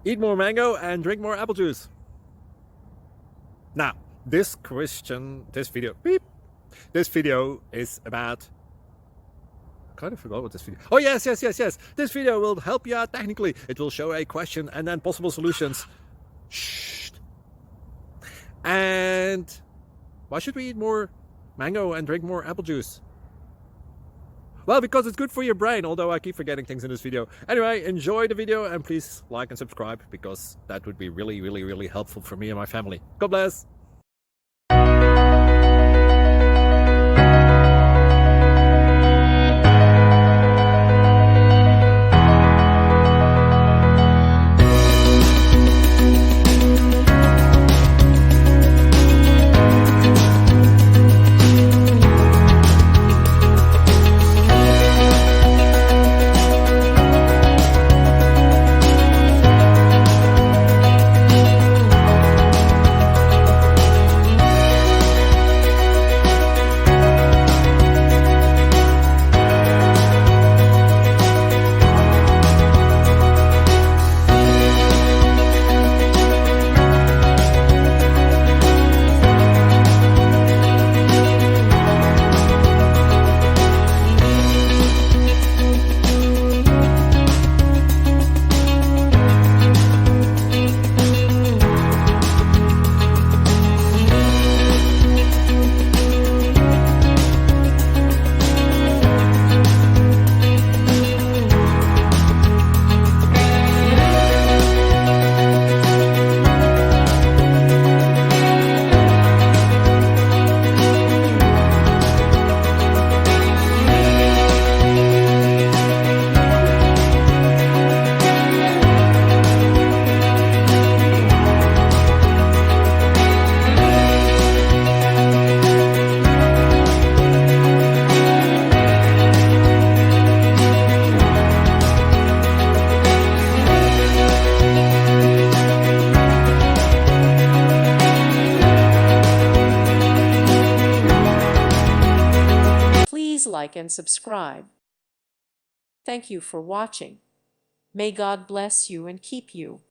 Eat more mango and drink more apple juice. Now, this video is about... I kind of forgot what this video... Oh, yes. This video will help you out technically. It will show a question and then possible solutions. Shh. And why should we eat more mango and drink more apple juice? Well, because it's good for your brain, although I keep forgetting things in this video. Anyway, enjoy the video and please like and subscribe, because that would be really helpful for me and my family. God bless! Please like and subscribe. Thank you for watching. May God bless you and keep you.